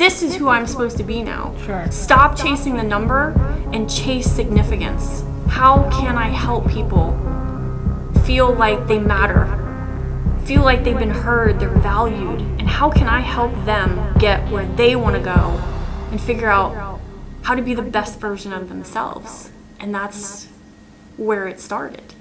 this is who I'm supposed to be now. Sure. Stop chasing the number and chase significance. How can I help people feel like they matter, feel like they've been heard, they're valued, and how can I help them get where they want to go and figure out how to be the best version of themselves? And that's where it started.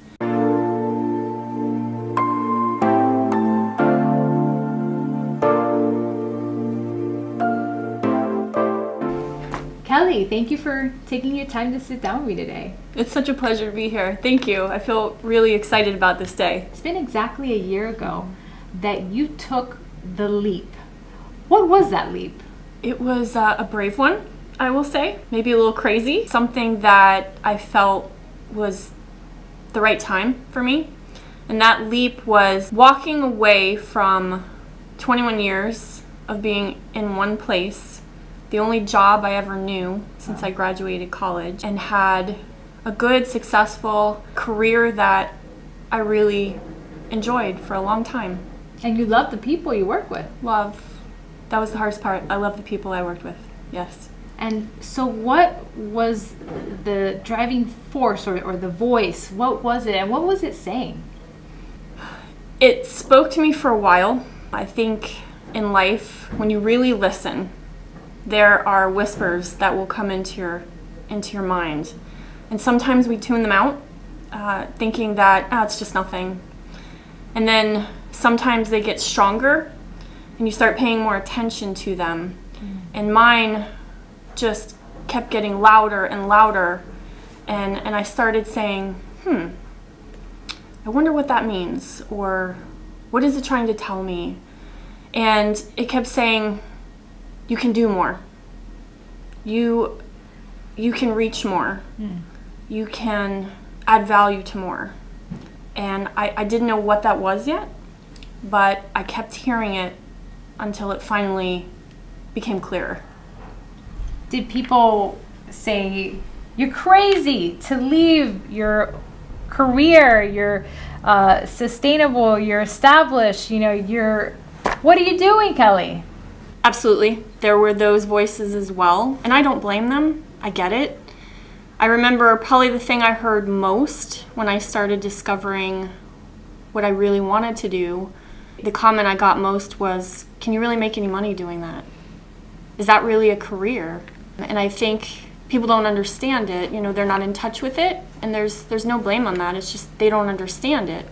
Kelly, thank you for taking your time to sit down with me today. It's such a pleasure to be here. Thank you. I feel really excited about this day. It's been exactly a year ago that you took the leap. What was that leap? It was a brave one, I will say. Maybe a little crazy. Something that I felt was the right time for me. And that leap was walking away from 21 years of being in one place, the only job I ever knew since I graduated college, and had a good, successful career that I really enjoyed for a long time. And you love the people you work with. Love. That was the hardest part. I love the people I worked with. Yes. And so what was the driving force or the voice? What was it and what was it saying? It spoke to me for a while. I think in life, when you really listen, there are whispers that will come into your mind. And sometimes we tune them out, thinking that, it's just nothing. And then sometimes they get stronger and you start paying more attention to them. And mine just kept getting louder and louder. And I started saying, I wonder what that means, or what is it trying to tell me? And it kept saying, you can do more. You can reach more. You can add value to more. And I didn't know what that was yet, but I kept hearing it until it finally became clearer. Did people say, you're crazy to leave your career, you're sustainable, you're established, what are you doing, Kelly? Absolutely. There were those voices as well, and I don't blame them. I get it. I remember probably the thing I heard most when I started discovering what I really wanted to do, the comment I got most was, can you really make any money doing that? Is that really a career? And I think people don't understand it. They're not in touch with it, and there's no blame on that. It's just they don't understand it.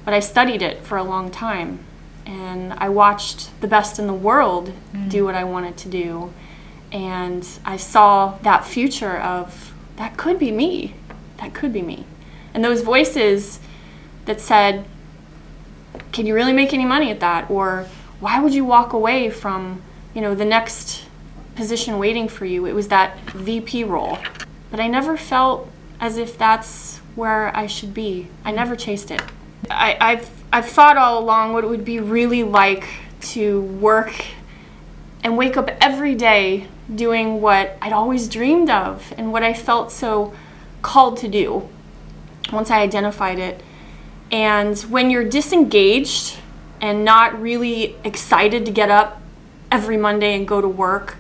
But I studied it for a long time. And I watched the best in the world do what I wanted to do. And I saw that future of, that could be me. That could be me. And those voices that said, can you really make any money at that? Or why would you walk away from, the next position waiting for you? It was that VP role. But I never felt as if that's where I should be. I never chased it. I've thought all along what it would be really like to work and wake up every day doing what I'd always dreamed of and what I felt so called to do once I identified it. And when you're disengaged and not really excited to get up every Monday and go to work,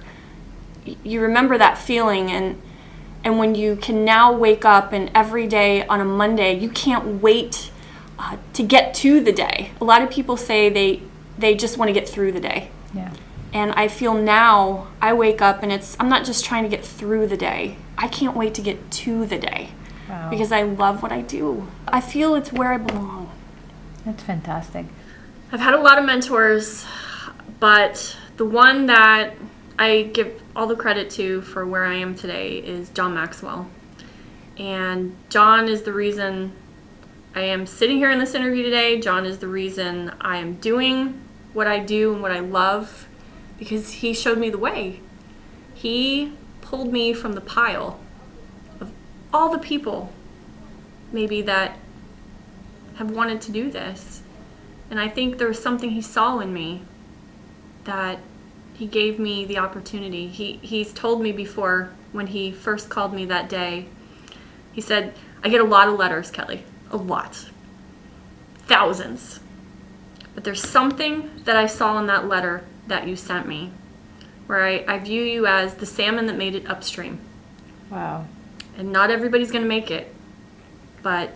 you remember that feeling. And when you can now wake up and every day on a Monday, you can't wait to get to the day. A lot of people say they just want to get through the day. Yeah. And I feel now I wake up and I'm not just trying to get through the day. I can't wait to get to the day. Wow. Because I love what I do. I feel it's where I belong. That's fantastic. I've had a lot of mentors, but the one that I give all the credit to for where I am today is John Maxwell. And John is the reason I am sitting here in this interview today. John is the reason I am doing what I do and what I love, because he showed me the way. He pulled me from the pile of all the people maybe that have wanted to do this. And I think there was something he saw in me that he gave me the opportunity. He's told me before, when he first called me that day, he said, I get a lot of letters, Kelly. A lot. Thousands. But there's something that I saw in that letter that you sent me where I view you as the salmon that made it upstream. Wow. And not everybody's going to make it, but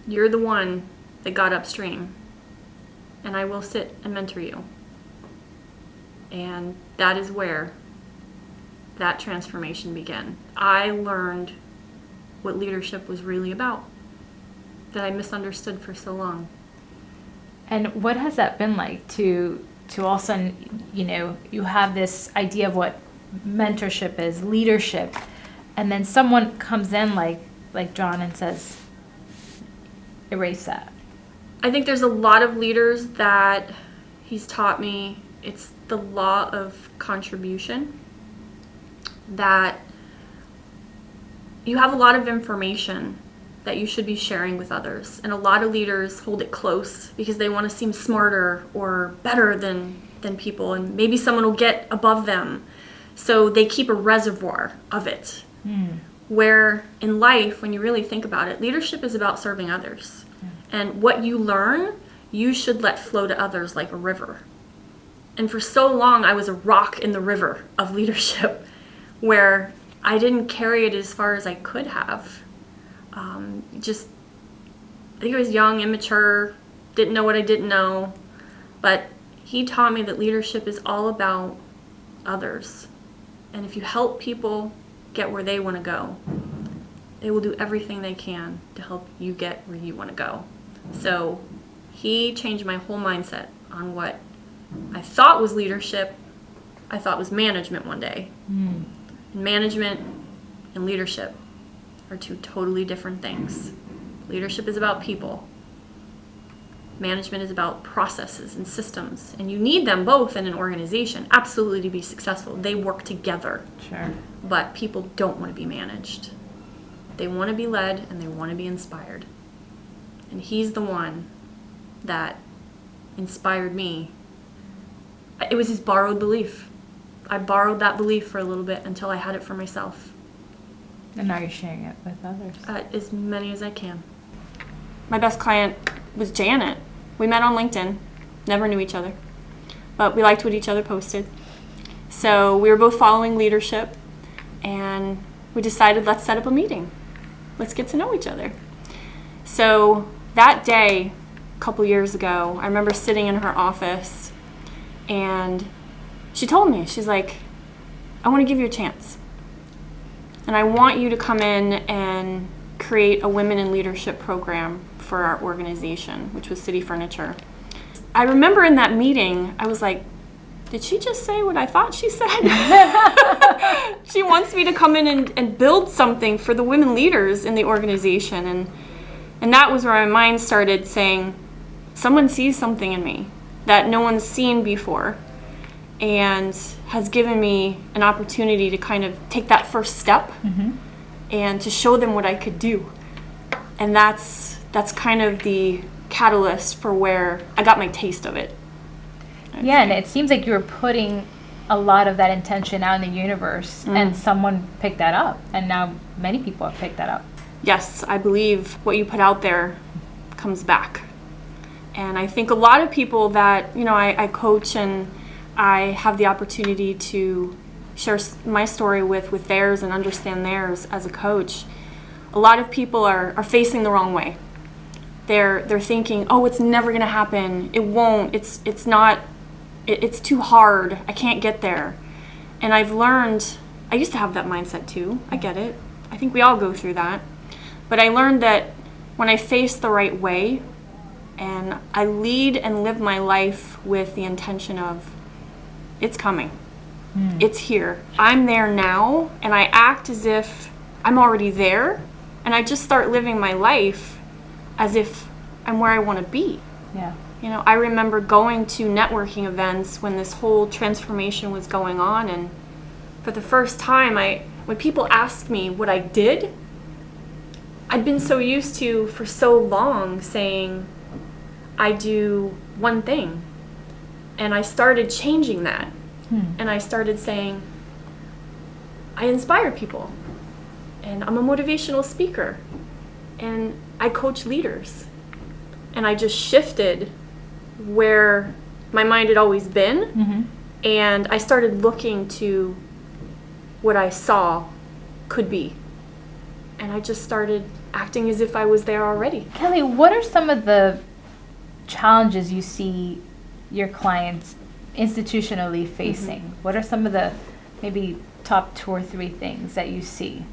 you're the one that got upstream. And I will sit and mentor you. And that is where that transformation began. I learned what leadership was really about that I misunderstood for so long. And what has that been like to all of a sudden, you have this idea of what mentorship is, leadership, and then someone comes in like John and says, erase that. I think there's a lot of leaders that he's taught me. It's the law of contribution, that you have a lot of information that you should be sharing with others. And a lot of leaders hold it close because they want to seem smarter or better than people, and maybe someone will get above them. So they keep a reservoir of it. Where in life, when you really think about it, leadership is about serving others. And what you learn, you should let flow to others like a river. And for so long, I was a rock in the river of leadership where I didn't carry it as far as I could have. I think I was young, immature, didn't know what I didn't know. But he taught me that leadership is all about others. And if you help people get where they want to go, they will do everything they can to help you get where you want to go. So he changed my whole mindset on what I thought was leadership, I thought was management one day. And management and leadership are two totally different things. Leadership is about people. Management is about processes and systems. And you need them both in an organization, absolutely, to be successful. They work together. Sure. But people don't want to be managed. They want to be led and they want to be inspired. And he's the one that inspired me. It was his borrowed belief. I borrowed that belief for a little bit until I had it for myself. And now you're sharing it with others. As many as I can. My best client was Janet. We met on LinkedIn, never knew each other, but we liked what each other posted. So we were both following leadership, and we decided, let's set up a meeting. Let's get to know each other. So that day, a couple years ago, I remember sitting in her office, and she told me, she's like, I want to give you a chance. And I want you to come in and create a women in leadership program for our organization, which was City Furniture. I remember in that meeting, I was like, did she just say what I thought she said? She wants me to come in and build something for the women leaders in the organization. And that was where my mind started saying, someone sees something in me that no one's seen before and has given me an opportunity to kind of take that first step and to show them what I could do. And that's kind of the catalyst for where I got my taste of it. Yeah, and it seems like you were putting a lot of that intention out in the universe, and someone picked that up, and now many people have picked that up. Yes, I believe what you put out there comes back. And I think a lot of people that, I coach and I have the opportunity to share my story with theirs and understand theirs as a coach, a lot of people are facing the wrong way. They're thinking, oh, it's never going to happen. It won't. It's not. It's too hard. I can't get there. And I've learned, I used to have that mindset too. I get it. I think we all go through that. But I learned that when I face the right way and I lead and live my life with the intention of, it's coming. It's here. I'm there now, and I act as if I'm already there, and I just start living my life as if I'm where I want to be. Yeah. I remember going to networking events when this whole transformation was going on, and for the first time, when people asked me what I did, I'd been so used to for so long saying, I do one thing. And I started changing that. And I started saying, I inspire people. And I'm a motivational speaker. And I coach leaders. And I just shifted where my mind had always been And I started looking to what I saw could be. And I just started acting as if I was there already. Kelly, what are some of the challenges you see your clients institutionally facing? What are some of the maybe top 2 or 3 things that you see?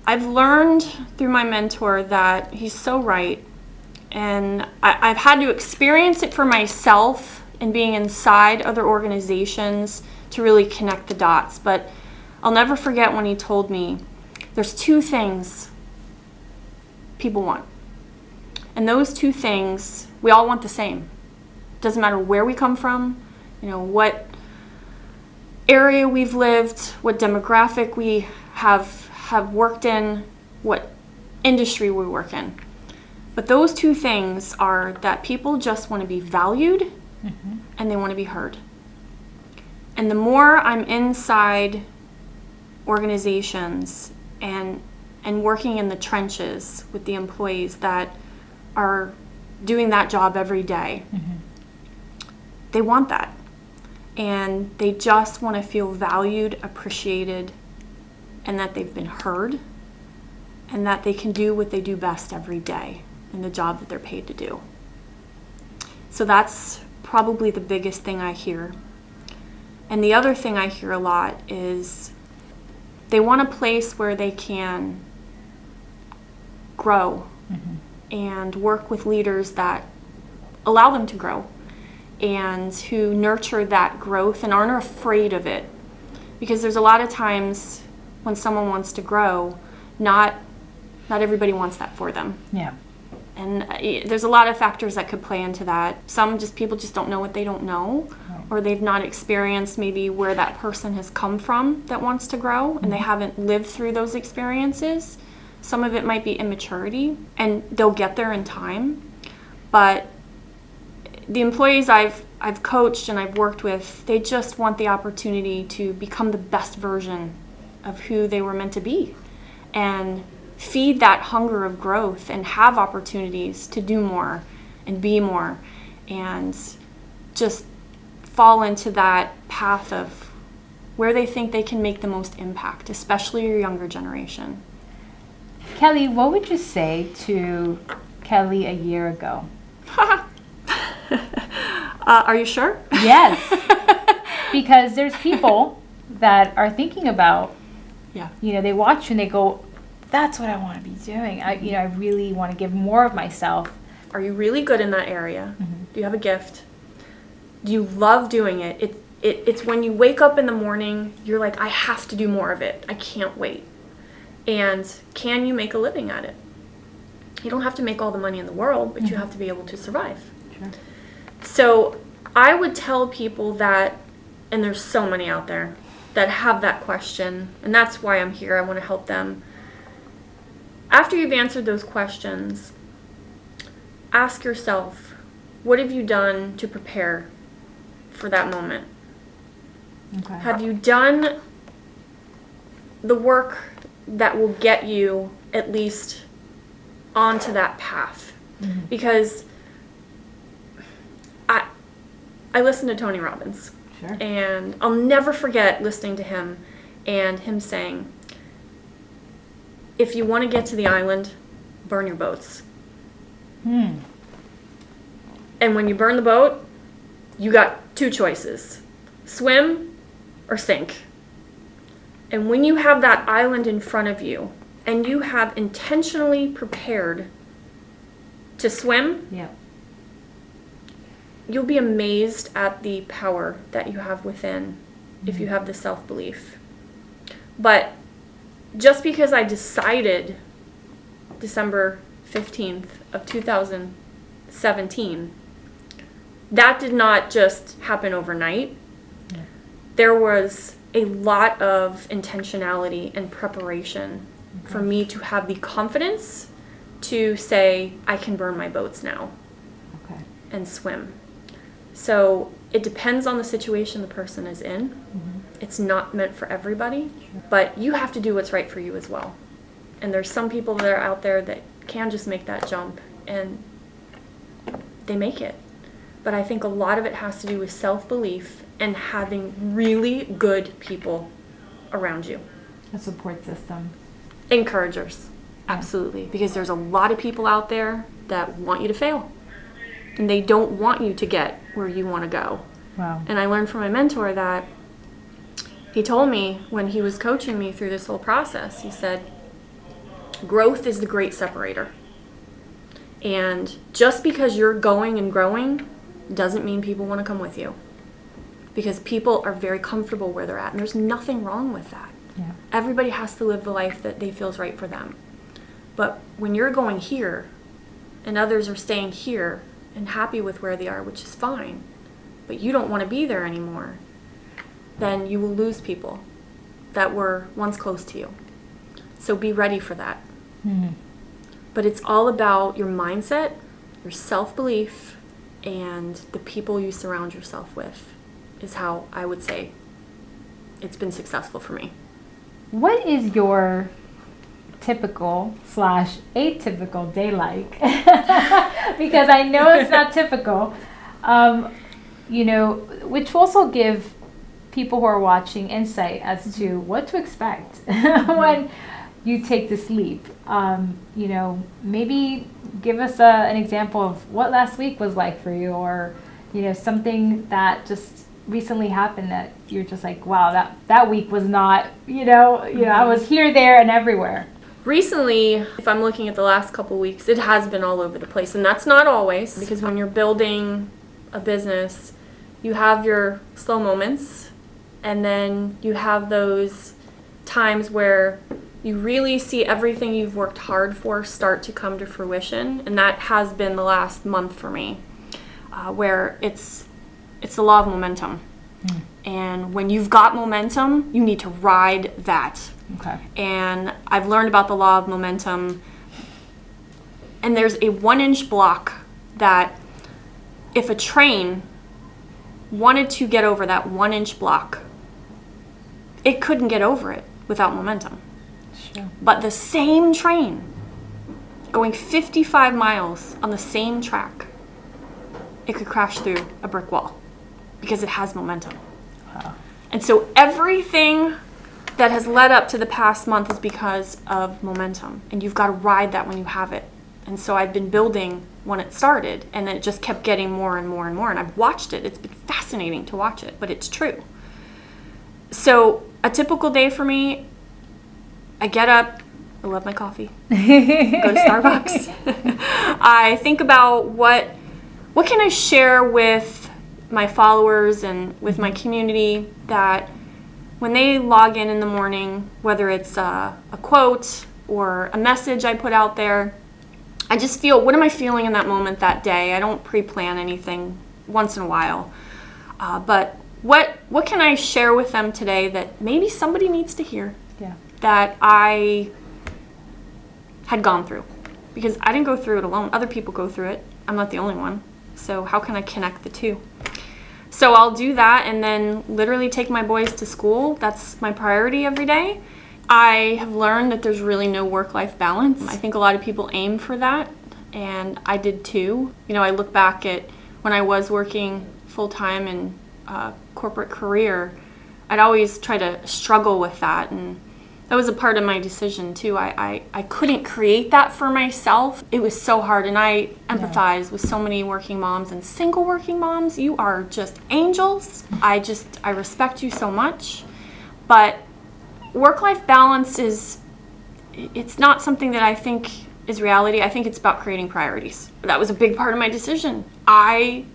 I've learned through my mentor that he's so right. And I've had to experience it for myself and being inside other organizations to really connect the dots. But I'll never forget when he told me there's 2 things people want. And those 2 things, we all want the same. Doesn't matter where we come from, what area we've lived, what demographic we have worked in, what industry we work in. But those 2 things are that people just want to be valued and they want to be heard. And the more I'm inside organizations and working in the trenches with the employees that are doing that job every day, they want that. And they just want to feel valued, appreciated, and that they've been heard, and that they can do what they do best every day in the job that they're paid to do. So that's probably the biggest thing I hear. And the other thing I hear a lot is they want a place where they can grow and work with leaders that allow them to grow and who nurture that growth and aren't afraid of it. Because there's a lot of times when someone wants to grow, not everybody wants that for them. Yeah. And there's a lot of factors that could play into that. People just don't know what they don't know, or they've not experienced maybe where that person has come from that wants to grow, and they haven't lived through those experiences. Some of it might be immaturity, and they'll get there in time. But the employees I've coached and I've worked with, they just want the opportunity to become the best version of who they were meant to be, and feed that hunger of growth and have opportunities to do more and be more and just fall into that path of where they think they can make the most impact, especially your younger generation. Kelly, what would you say to Kelly a year ago? Are you sure? Yes. Because there's people that are thinking about, they watch and they go, that's what I want to be doing. I really want to give more of myself. Are you really good in that area? Do you have a gift? Do you love doing it? It's when you wake up in the morning, you're like, I have to do more of it. I can't wait. And can you make a living at it? You don't have to make all the money in the world, but you have to be able to survive. Sure. So I would tell people that, and there's so many out there that have that question, and that's why I'm here. I want to help them. After you've answered those questions, ask yourself, what have you done to prepare for that moment? Okay. Have you done the work that will get you at least onto that path? Because I listen to Tony Robbins. Sure. And I'll never forget listening to him and him saying, if you want to get to the island, burn your boats. And when you burn the boat, you got 2 choices: swim or sink. And when you have that island in front of you and you have intentionally prepared to swim, you'll be amazed at the power that you have within if you have the self-belief. But just because I decided December 15th of 2017, that did not just happen overnight. There was a lot of intentionality and preparation for me to have the confidence to say, I can burn my boats now and swim. So it depends on the situation the person is in. It's not meant for everybody, but you have to do what's right for you as well. And there's some people that are out there that can just make that jump, and they make it. But I think a lot of it has to do with self-belief and having really good people around you. A support system. Encouragers, absolutely. Because there's a lot of people out there that want you to fail. And they don't want you to get where you want to go. Wow. And I learned from my mentor that he told me when he was coaching me through this whole process, he said, growth is the great separator. And just because you're going and growing doesn't mean people want to come with you. Because people are very comfortable where they're at. And there's nothing wrong with that. Yeah. Everybody has to live the life that they feel is right for them. But when you're going here and others are staying here and happy with where they are, which is fine, but you don't want to be there anymore, then you will lose people that were once close to you. So be ready for that. Mm. But it's all about your mindset, your self-belief, and the people you surround yourself with is how I would say it's been successful for me. What is your typical / atypical day like? Because I know it's not typical. Which will also give people who are watching insight as to what to expect when you take this leap. Maybe give us an example of what last week was like for you, or something that just recently happened that you're just like, wow, that week was not, I was here, there, and everywhere. Recently, if I'm looking at the last couple weeks, it has been all over the place, and that's not always, because when you're building a business, you have your slow moments, and then you have those times where you really see everything you've worked hard for start to come to fruition, and that has been the last month for me, where it's the law of momentum. Mm. And when you've got momentum, you need to ride that. Okay. And I've learned about the law of momentum, and there's a 1-inch block that if a train wanted to get over that 1-inch block, it couldn't get over it without momentum. Sure. But the same train going 55 miles on the same track, it could crash through a brick wall because it has momentum. Wow. And so everything that has led up to the past month is because of momentum, and you've got to ride that when you have it. And so I've been building when it started, and it just kept getting more and more and more, and I've watched it. It's been fascinating to watch it, but it's true. So a typical day for me, I get up, I love my coffee, go to Starbucks. I think about what can I share with my followers and with my community, that when they log in the morning, whether it's a quote or a message I put out there, I just feel, what am I feeling in that moment that day? I don't pre-plan anything, once in a while. But what can I share with them today that maybe somebody needs to hear? Yeah. That I had gone through. Because I didn't go through it alone. Other people go through it. I'm not the only one. So how can I connect the two? So I'll do that and then literally take my boys to school. That's my priority every day. I have learned that there's really no work-life balance. I think a lot of people aim for that, and I did too. I look back at when I was working full-time in a corporate career, I'd always try to struggle with that, and that was a part of my decision too. I couldn't create that for myself. It was so hard, and I empathize with so many working moms and single working moms. You are just angels. I respect you so much. But work-life balance it's not something that I think is reality. I think it's about creating priorities. That was a big part of my decision. I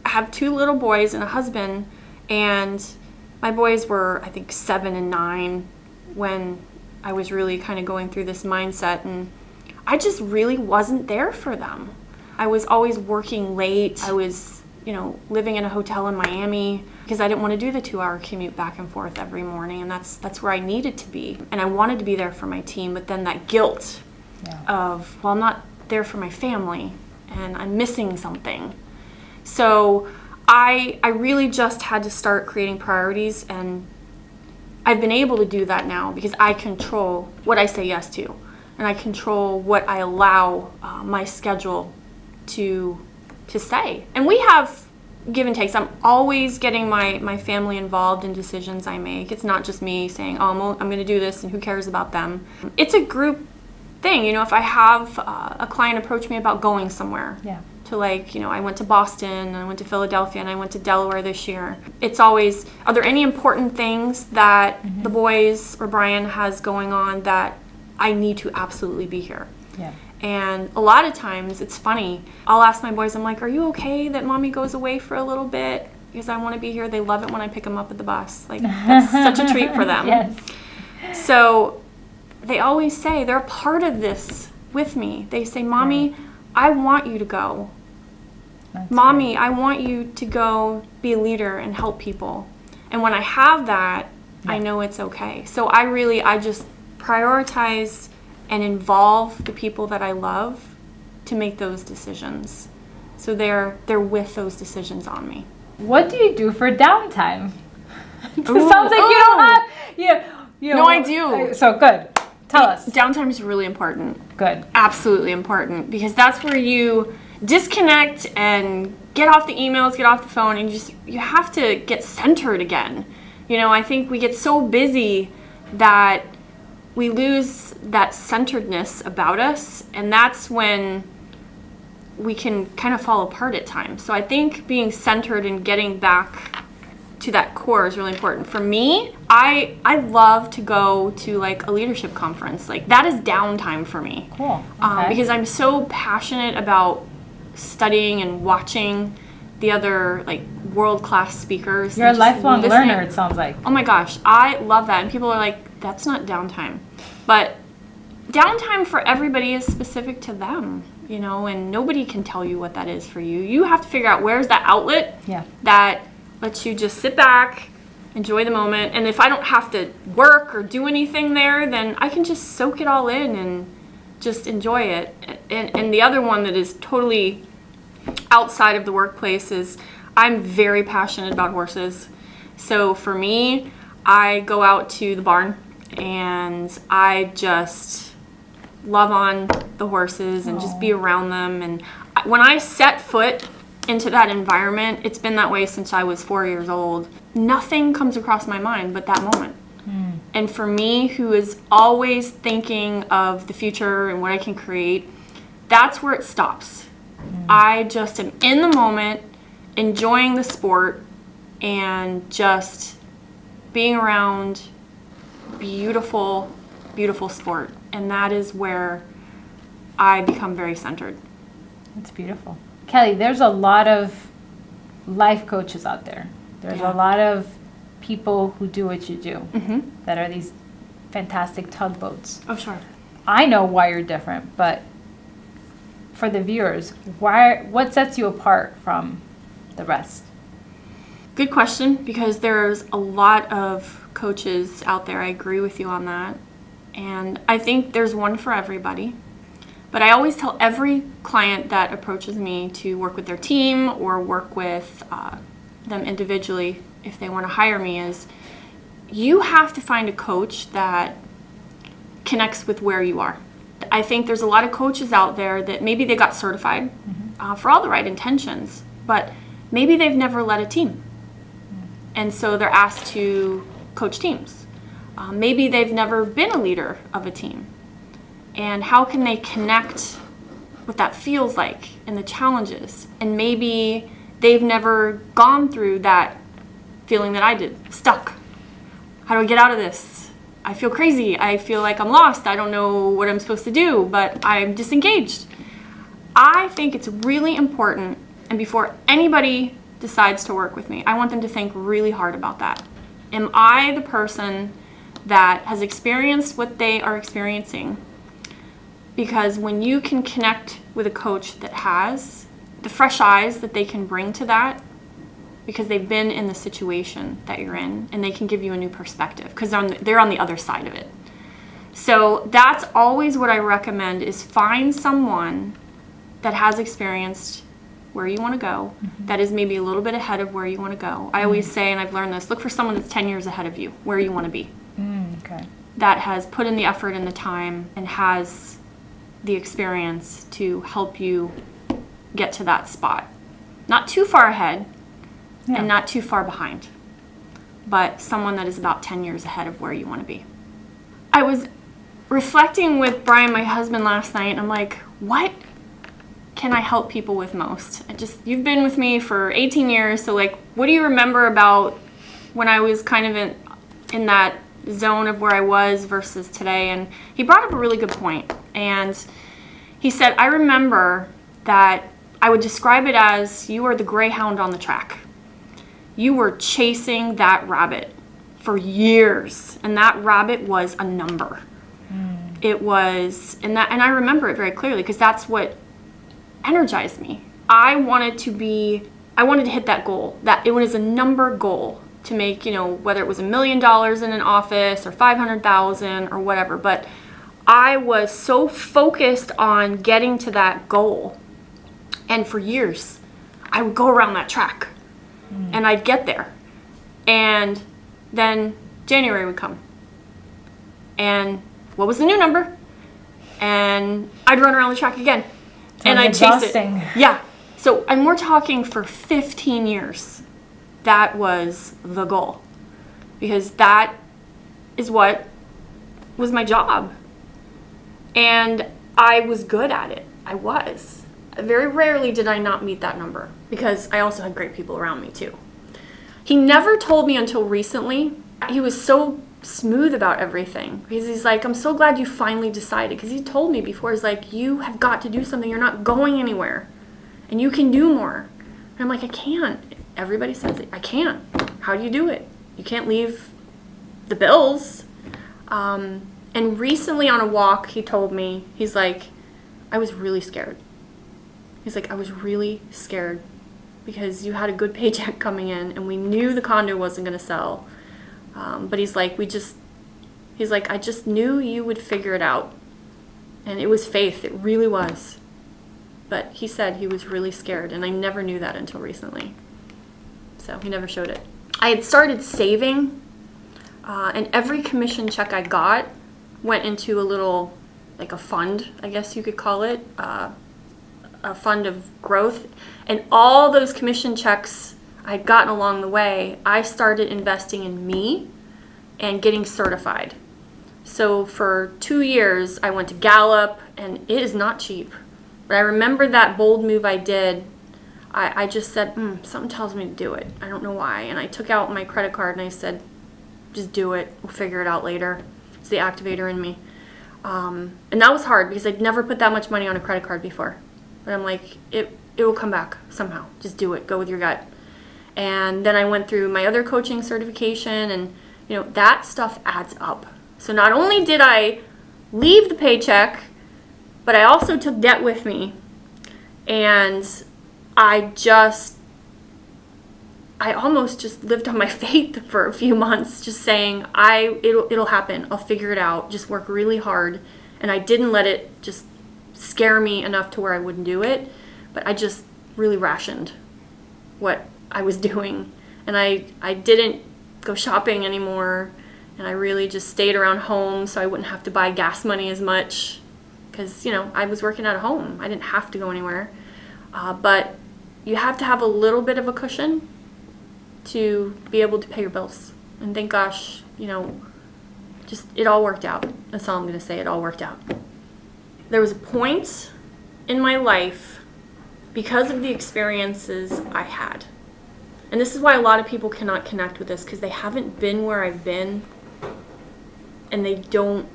have 2 little boys and a husband, and my boys were, I think, 7 and 9 when I was really kind of going through this mindset, and I just really wasn't there for them. I was always working late. I was, living in a hotel in Miami because I didn't want to do the 2-hour commute back and forth every morning, and that's where I needed to be. And I wanted to be there for my team, but then that guilt of, well, I'm not there for my family and I'm missing something. So I really just had to start creating priorities, and I've been able to do that now because I control what I say yes to, and I control what I allow my schedule to say. And we have give and takes. I'm always getting my family involved in decisions I make. It's not just me saying, oh, I'm going to do this and who cares about them. It's a group thing. You know, if I have a client approach me about going somewhere, to like, you know, I went to Boston, and I went to Philadelphia, and I went to Delaware this year. It's always, are there any important things that the boys or Brian has going on that I need to absolutely be here? Yeah. And a lot of times, it's funny, I'll ask my boys, I'm like, are you okay that mommy goes away for a little bit? Because I want to be here. They love it when I pick them up at the bus. Like, that's such a treat for them. Yes. So they always say, they're a part of this with me. They say, Mommy, I want you to go. That's Mommy, great. I want you to go be a leader and help people. And when I have that, I know it's okay. So I just prioritize and involve the people that I love to make those decisions. So they're with those decisions on me. What do you do for downtime? It sounds like you don't have. No, I do. So good. Tell us. Downtime is really important. Good. Absolutely important, because that's where you disconnect and get off the emails, get off the phone, and you have to get centered again. You know, I think we get so busy that we lose that centeredness about us, and that's when we can kind of fall apart at times. So I think being centered and getting back to that core is really important. For me, I love to go to like a leadership conference. Like, that is downtime for me. Cool. Okay. Because I'm so passionate about studying and watching the other like world-class speakers. You're a and just lifelong listening. learner, it sounds like. Oh my gosh, I love that. And people are like, that's not downtime. But downtime for everybody is specific to them, you know, and nobody can tell you what that is for you. You have to figure out where's that outlet that lets you just sit back, enjoy the moment. And if I don't have to work or do anything there, then I can just soak it all in and just enjoy it. And the other one that is totally outside of the workplace is I'm very passionate about horses. So for me, I go out to the barn and I just love on the horses and just be around them. And when I set foot into that environment, it's been that way since I was 4 years old. Nothing comes across my mind but that moment. And for me, who is always thinking of the future and what I can create, that's where it stops. I just am in the moment, enjoying the sport, and just being around beautiful, beautiful sport. And that is where I become very centered. That's beautiful. Kelly, there's a lot of life coaches out there. There's a lot of people who do what you do that are these fantastic tugboats. Oh, sure. I know why you're different, but for the viewers, what sets you apart from the rest? Good question, because there's a lot of coaches out there. I agree with you on that. And I think there's one for everybody. But I always tell every client that approaches me to work with their team or work with them individually, if they want to hire me, is you have to find a coach that connects with where you are. I think there's a lot of coaches out there that maybe they got certified for all the right intentions, but maybe they've never led a team. And so they're asked to coach teams. Maybe they've never been a leader of a team. And how can they connect what that feels like and the challenges? And maybe they've never gone through that feeling that I did, stuck. How do I get out of this? I feel crazy. I feel like I'm lost. I don't know what I'm supposed to do, but I'm disengaged. I think it's really important, and before anybody decides to work with me, I want them to think really hard about that. Am I the person that has experienced what they are experiencing? Because when you can connect with a coach that has the fresh eyes that they can bring to that, because they've been in the situation that you're in, and they can give you a new perspective because they're on the other side of it. So that's always what I recommend, is find someone that has experienced where you want to go, that is maybe a little bit ahead of where you want to go. I always say, and I've learned this, look for someone that's 10 years ahead of you, where you want to be. Okay. That has put in the effort and the time and has the experience to help you get to that spot. Not too far ahead, and not too far behind, but someone that is about 10 years ahead of where you want to be. I was reflecting with Brian, my husband, last night, and I'm like, what can I help people with most? You've been with me for 18 years, so like, what do you remember about when I was kind of in that zone of where I was versus today? And he brought up a really good point. And he said, I remember that I would describe it as you are the greyhound on the track. You were chasing that rabbit for years, and that rabbit was a number. It was, and I remember it very clearly because that's what energized me. I wanted to hit that goal. That it was a number goal to make, whether it was $1 million in an office or 500,000 or whatever. But I was so focused on getting to that goal. And for years, I would go around that track and I'd get there. And then January would come. And what was the new number? And I'd run around the track again. And I'd chase it. Yeah. So, and we're talking for 15 years. That was the goal. Because that is what was my job. And I was good at it. I was. Very rarely did I not meet that number. Because I also had great people around me too. He never told me until recently. He was so smooth about everything. Because he's like, I'm so glad you finally decided. Because he told me before, he's like, you have got to do something. You're not going anywhere. And you can do more. And I'm like, I can't. Everybody says it. I can't. How do you do it? You can't leave the bills. And recently on a walk, he told me, he's like, I was really scared. He's like, I was really scared because you had a good paycheck coming in and we knew the condo wasn't going to sell. But he's like, I just knew you would figure it out. And it was faith. It really was. But he said he was really scared, and I never knew that until recently. So he never showed it. I had started saving, and every commission check I got went into a little, like a fund, I guess you could call it, a fund of growth. And all those commission checks I'd gotten along the way, I started investing in me and getting certified. So for 2 years, I went to Gallup, and it is not cheap. But I remember that bold move I did. I just said, something tells me to do it. I don't know why. And I took out my credit card and I said, just do it. We'll figure it out later. It's the activator in me. And that was hard because I'd never put that much money on a credit card before. But I'm like, it will come back somehow. Just do it. Go with your gut. And then I went through my other coaching certification, and that stuff adds up. So not only did I leave the paycheck, but I also took debt with me. And I almost just lived on my faith for a few months, just saying, it'll happen. I'll figure it out. Just work really hard. And I didn't let it just scare me enough to where I wouldn't do it. But I just really rationed what I was doing. And I didn't go shopping anymore. And I really just stayed around home so I wouldn't have to buy gas money as much. Because, I was working at home. I didn't have to go anywhere. But you have to have a little bit of a cushion to be able to pay your bills. And thank gosh, just it all worked out. That's all I'm going to say. It all worked out. There was a point in my life, because of the experiences I had. And this is why a lot of people cannot connect with this, because they haven't been where I've been and they don't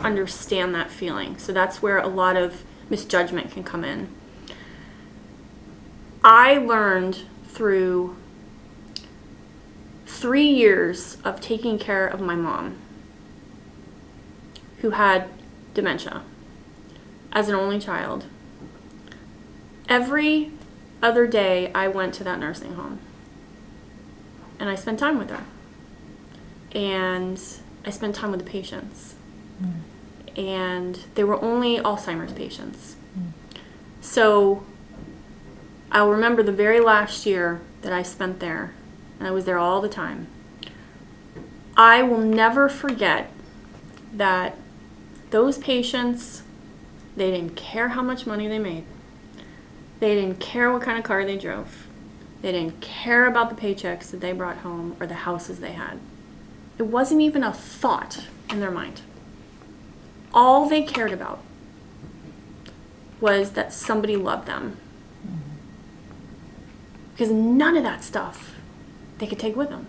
understand that feeling. So that's where a lot of misjudgment can come in. I learned through 3 years of taking care of my mom, who had dementia, as an only child. Every other day I went to that nursing home and I spent time with her. And I spent time with the patients. And they were only Alzheimer's patients. So I'll remember the very last year that I spent there, and I was there all the time. I will never forget that those patients, they didn't care how much money they made. They didn't care what kind of car they drove. They They didn't care about the paychecks that they brought home or the houses they had. It wasn't even a thought in their mind. All they cared about was that somebody loved them. Because none of that stuff they could take with them.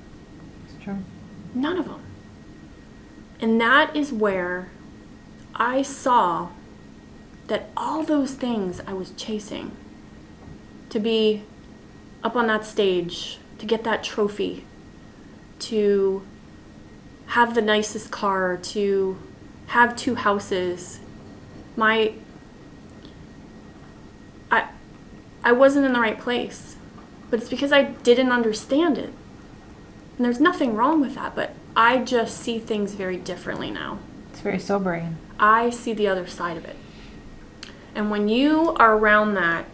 It's true. None of them. And that is where I saw that all those things I was chasing, to be up on that stage, to get that trophy, to have the nicest car, to have 2 houses, I wasn't in the right place. But it's because I didn't understand it. And there's nothing wrong with that, but I just see things very differently now. It's very sobering. I see the other side of it. And when you are around that,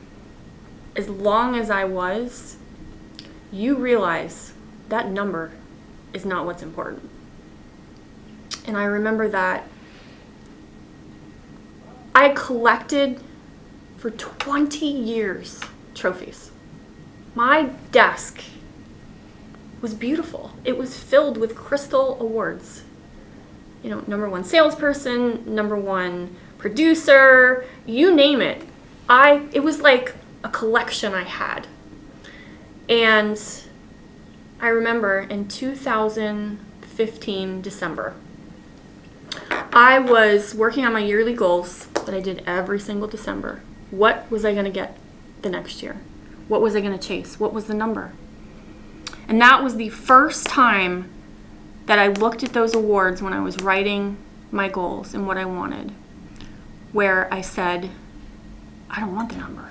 as long as I was, you realize that number is not what's important. And I remember that I collected for 20 years trophies. My desk was beautiful. It was filled with crystal awards. You know, number 1 salesperson, number 1 producer, you name it. It was like a collection I had. And I remember in 2015, December, I was working on my yearly goals that I did every single December. What was I going to get the next year? What was I going to chase? What was the number? And that was the first time that I looked at those awards when I was writing my goals and what I wanted, where I said, I don't want the number.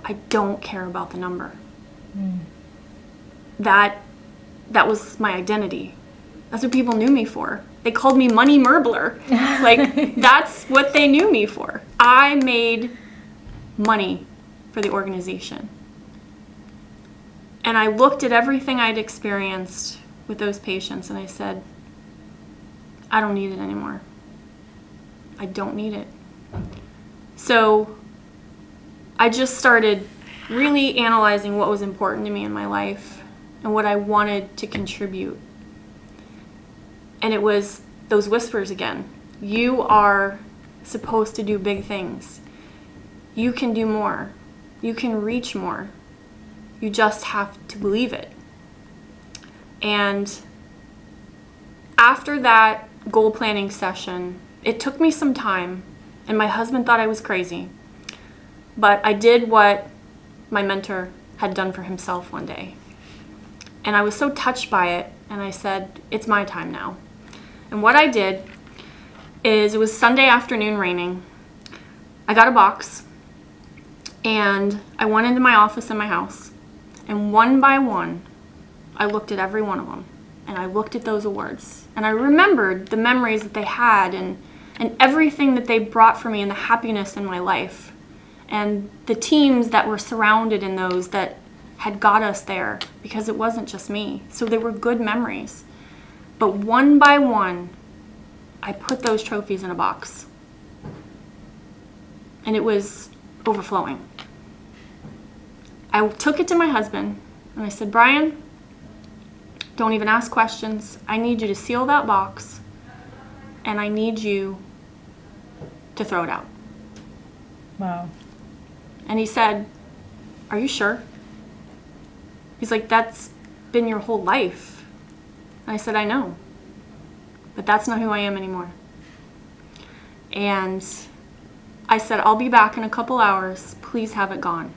I don't care about the number. That was my identity. That's what people knew me for. They called me Money Merbler. Like, that's what they knew me for. I made money for the organization. And I looked at everything I'd experienced with those patients and I said, I don't need it anymore. I don't need it. So I just started really analyzing what was important to me in my life and what I wanted to contribute. And it was those whispers again. You are supposed to do big things. You can do more. You can reach more. You just have to believe it. And after that goal planning session, it took me some time, and my husband thought I was crazy. But I did what my mentor had done for himself one day. And I was so touched by it, and I said, it's my time now. And what I did is, it was Sunday afternoon raining. I got a box, and I went into my office in my house, and one by one, I looked at every one of them, and I looked at those awards, and I remembered the memories that they had, and everything that they brought for me, and the happiness in my life, and the teams that were surrounded in those that had got us there, because it wasn't just me. So they were good memories. But one by one, I put those trophies in a box. And it was overflowing. I took it to my husband, and I said, Brian, don't even ask questions. I need you to seal that box, and I need you to throw it out. Wow. And he said, are you sure? He's like, that's been your whole life. And I said, I know, but that's not who I am anymore. And I said, I'll be back in a couple hours. Please have it gone.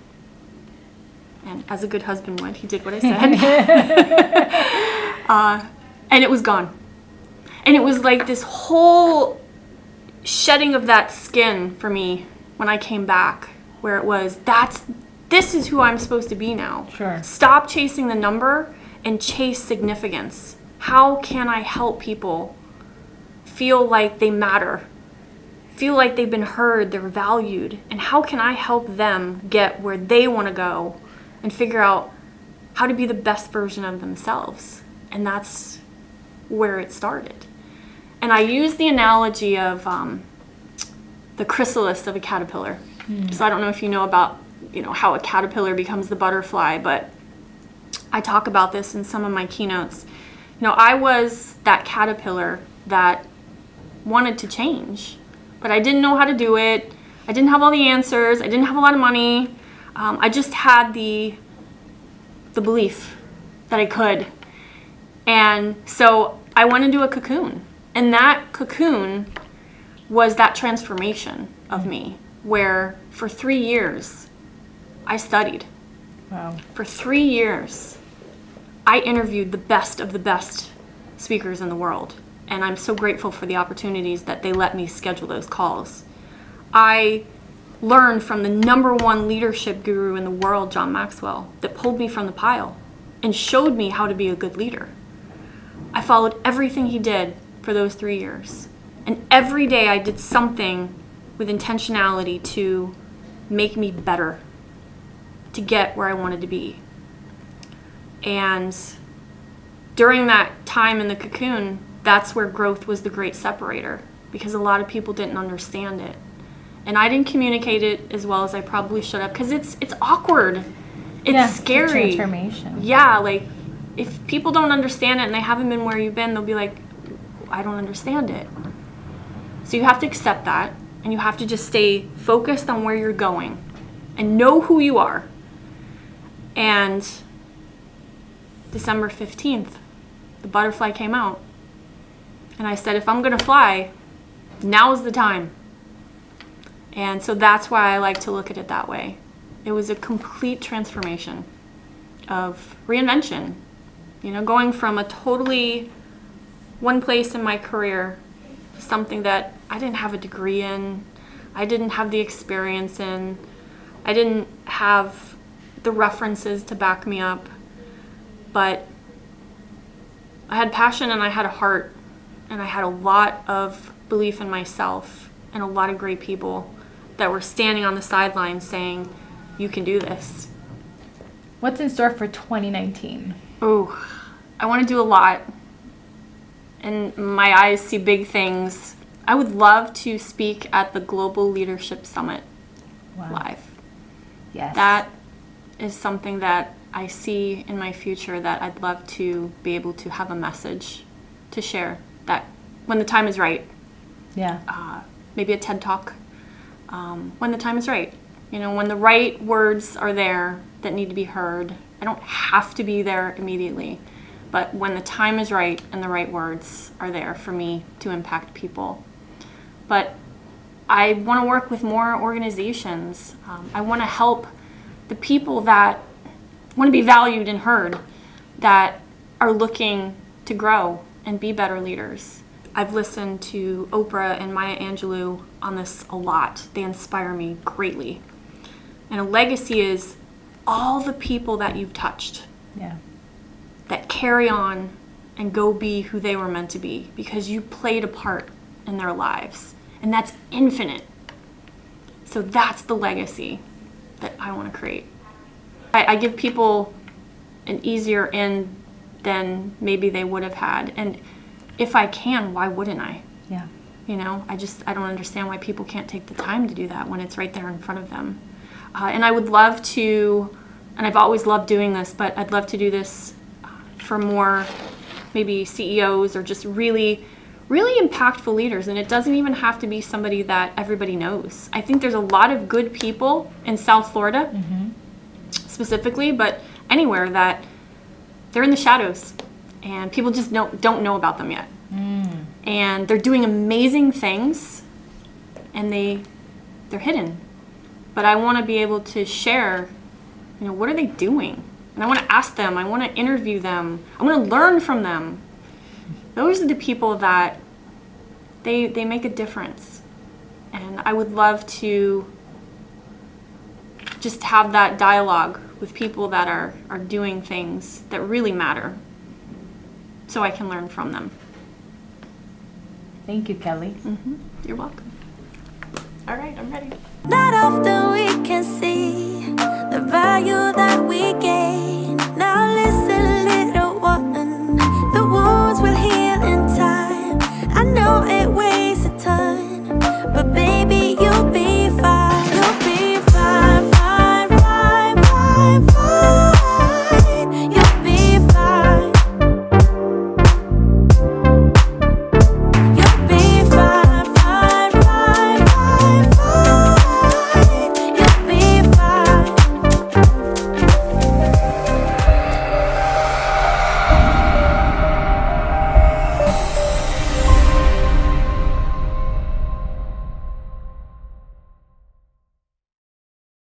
And as a good husband would, he did what I said. And it was gone. And it was like this whole shedding of that skin for me when I came back, where it was, this is who I'm supposed to be now. Sure. Stop chasing the number and chase significance. How can I help people feel like they matter? Feel like they've been heard, they're valued, and how can I help them get where they want to go and figure out how to be the best version of themselves? And that's where it started. And I use the analogy of the chrysalis of a caterpillar. So I don't know if you know about how a caterpillar becomes the butterfly, but I talk about this in some of my keynotes. I was that caterpillar that wanted to change, but I didn't know how to do it. I didn't have all the answers. I didn't have a lot of money. I just had the belief that I could. And so I went into a cocoon. And that cocoon was that transformation of me, where for 3 years I studied. Wow. For 3 years I interviewed the best of the best speakers in the world. And I'm so grateful for the opportunities that they let me schedule those calls. I learned from the #1 leadership guru in the world, John Maxwell, that pulled me from the pile and showed me how to be a good leader. I followed everything he did for those 3 years. And every day I did something with intentionality to make me better, to get where I wanted to be. And during that time in the cocoon, that's where growth was the great separator, because a lot of people didn't understand it. And I didn't communicate it as well as I probably should have, because it's awkward. It's scary. It's a transformation. Yeah, like if people don't understand it and they haven't been where you've been, they'll be like, I don't understand it. So you have to accept that, and you have to just stay focused on where you're going and know who you are. And December 15th, the butterfly came out. And I said, if I'm going to fly, now's the time. And so that's why I like to look at it that way. It was a complete transformation of reinvention. Going from a totally one place in my career to something that I didn't have a degree in, I didn't have the experience in, I didn't have the references to back me up, but I had passion and I had a heart, and I had a lot of belief in myself and a lot of great people that were standing on the sidelines saying, you can do this. What's in store for 2019? Oh, I want to do a lot. And my eyes see big things. I would love to speak at the Global Leadership Summit live. Yes. That is something that I see in my future that I'd love to be able to have a message to share, that when the time is right. Yeah. Maybe a TED Talk. When the time is right. When the right words are there that need to be heard. I don't have to be there immediately, but when the time is right and the right words are there for me to impact people. But I want to work with more organizations. I want to help the people that want to be valued and heard, that are looking to grow and be better leaders. I've listened to Oprah and Maya Angelou on this a lot. They inspire me greatly. And a legacy is all the people that you've touched. Yeah. That carry on and go be who they were meant to be, because you played a part in their lives. And that's infinite. So that's the legacy that I want to create. I give people an easier in than maybe they would have had. And if I can, why wouldn't I? Yeah. I don't understand why people can't take the time to do that when it's right there in front of them. And I would love to, and I've always loved doing this, but I'd love to do this for more maybe CEOs or just really, really impactful leaders. And it doesn't even have to be somebody that everybody knows. I think there's a lot of good people in South Florida, specifically, but anywhere, that they're in the shadows and people just don't know about them yet. And they're doing amazing things and they're hidden. But I want to be able to share, what are they doing? And I want to ask them, I want to interview them, I want to learn from them. Those are the people that they make a difference. And I would love to just have that dialogue with people that are doing things that really matter, so I can learn from them. Thank you, Kelly. You're welcome. All right, I'm ready. Not often we can see the value that